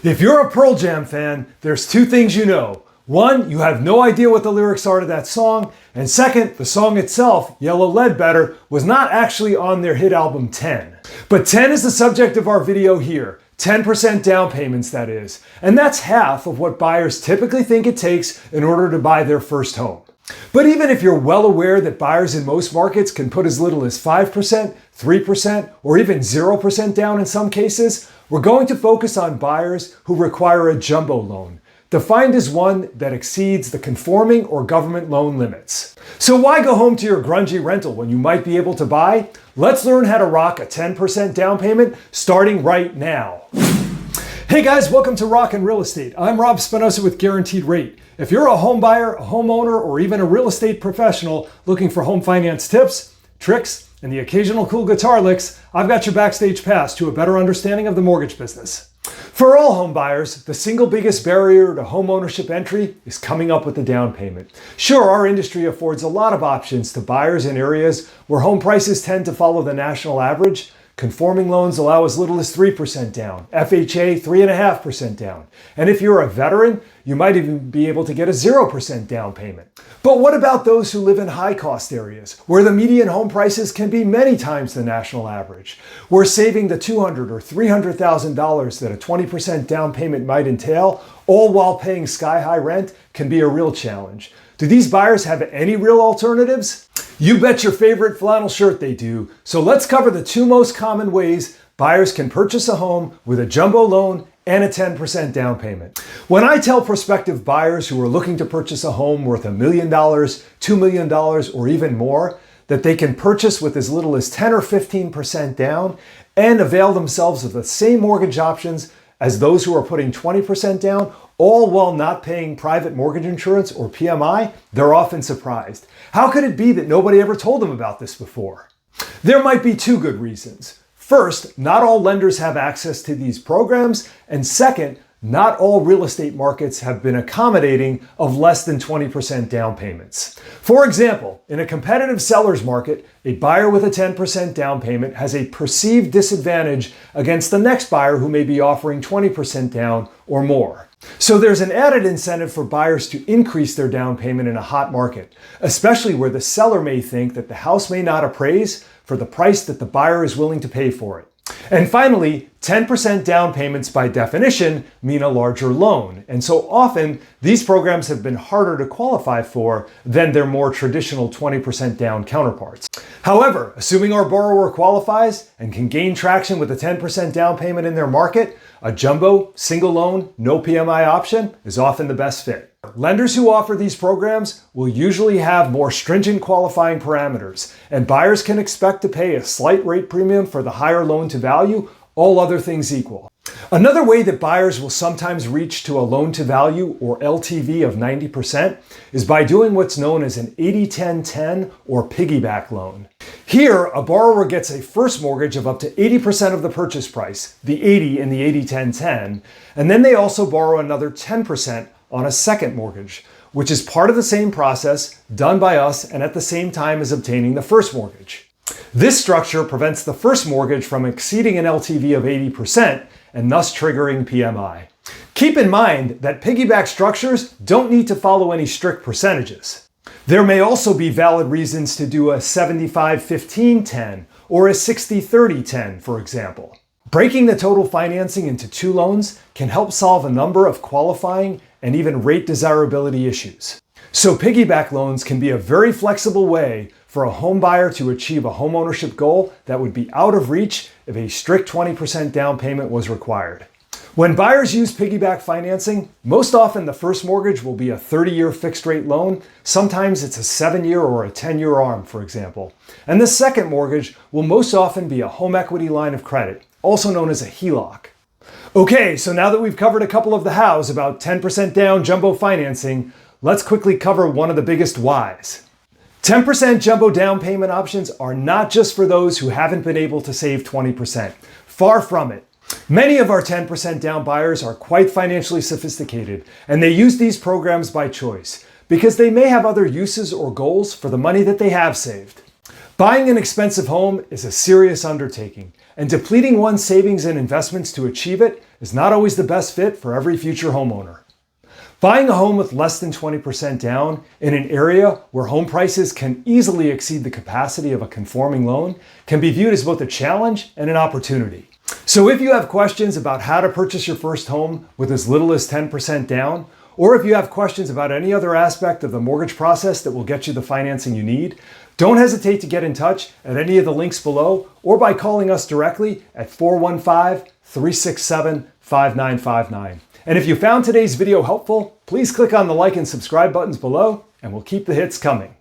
If you're a Pearl Jam fan, there's two things you know. One, you have no idea what the lyrics are to that song. And second, the song itself, Yellow Ledbetter, was not actually on their hit album 10. But 10 is the subject of our video here. 10% down payments, that is. And that's half of what buyers typically think it takes in order to buy their first home. But even if you're well aware that buyers in most markets can put as little as 5%, 3%, or even 0% down in some cases, we're going to focus on buyers who require a jumbo loan, defined as one that exceeds the conforming or government loan limits. So why go home to your grungy rental when you might be able to buy? Let's learn how to rock a 10% down payment starting right now. Hey guys, welcome to Rockin' Real Estate. I'm Rob Spinoza with Guaranteed Rate. If you're a home buyer, a homeowner, or even a real estate professional looking for home finance tips, tricks, and the occasional cool guitar licks, I've got your backstage pass to a better understanding of the mortgage business. For all home buyers, the single biggest barrier to home ownership entry is coming up with the down payment. Sure, our industry affords a lot of options to buyers in areas where home prices tend to follow the national average. Conforming loans allow as little as 3% down, FHA 3.5% down. And if you're a veteran, you might even be able to get a 0% down payment. But what about those who live in high-cost areas, where the median home prices can be many times the national average, where saving the $200,000 or $300,000 that a 20% down payment might entail, all while paying sky-high rent, can be a real challenge? Do these buyers have any real alternatives? You bet your favorite flannel shirt they do. So let's cover the two most common ways buyers can purchase a home with a jumbo loan and a 10% down payment. When I tell prospective buyers who are looking to purchase a home worth $1 million, $2 million, or even more, that they can purchase with as little as 10 or 15% down and avail themselves of the same mortgage options as those who are putting 20% down, all while not paying private mortgage insurance or PMI, they're often surprised. How could it be that nobody ever told them about this before? There might be two good reasons. First, not all lenders have access to these programs, and second, not all real estate markets have been accommodating of less than 20% down payments. For example, in a competitive seller's market, a buyer with a 10% down payment has a perceived disadvantage against the next buyer who may be offering 20% down or more. So there's an added incentive for buyers to increase their down payment in a hot market, especially where the seller may think that the house may not appraise for the price that the buyer is willing to pay for it. And finally, 10% down payments by definition mean a larger loan. And so often, these programs have been harder to qualify for than their more traditional 20% down counterparts. However, assuming our borrower qualifies and can gain traction with a 10% down payment in their market, a jumbo, single loan, no PMI option is often the best fit. Lenders who offer these programs will usually have more stringent qualifying parameters, and buyers can expect to pay a slight rate premium for the higher loan to value, all other things equal. Another way that buyers will sometimes reach to a loan to value or LTV of 90% is by doing what's known as an 80-10-10 or piggyback loan. Here, a borrower gets a first mortgage of up to 80% of the purchase price, the 80 in the 80-10-10, and then they also borrow another 10% on a second mortgage, which is part of the same process done by us and at the same time as obtaining the first mortgage. This structure prevents the first mortgage from exceeding an LTV of 80% and thus triggering PMI. Keep in mind that piggyback structures don't need to follow any strict percentages. There may also be valid reasons to do a 75-15-10 or a 60-30-10, for example. Breaking the total financing into two loans can help solve a number of qualifying and even rate desirability issues. So piggyback loans can be a very flexible way for a home buyer to achieve a home ownership goal that would be out of reach if a strict 20% down payment was required. When buyers use piggyback financing, most often the first mortgage will be a 30-year fixed rate loan. Sometimes it's a 7-year or a 10-year ARM, for example. And the second mortgage will most often be a home equity line of credit, also known as a HELOC. Okay, so now that we've covered a couple of the hows about 10% down jumbo financing, let's quickly cover one of the biggest whys. 10% jumbo down payment options are not just for those who haven't been able to save 20%. Far from it. Many of our 10% down buyers are quite financially sophisticated, and they use these programs by choice because they may have other uses or goals for the money that they have saved. Buying an expensive home is a serious undertaking, and depleting one's savings and investments to achieve it is not always the best fit for every future homeowner. Buying a home with less than 20% down in an area where home prices can easily exceed the capacity of a conforming loan can be viewed as both a challenge and an opportunity. So if you have questions about how to purchase your first home with as little as 10% down, or if you have questions about any other aspect of the mortgage process that will get you the financing you need, don't hesitate to get in touch at any of the links below or by calling us directly at 415-367-5959. And if you found today's video helpful, please click on the like and subscribe buttons below, and we'll keep the hits coming.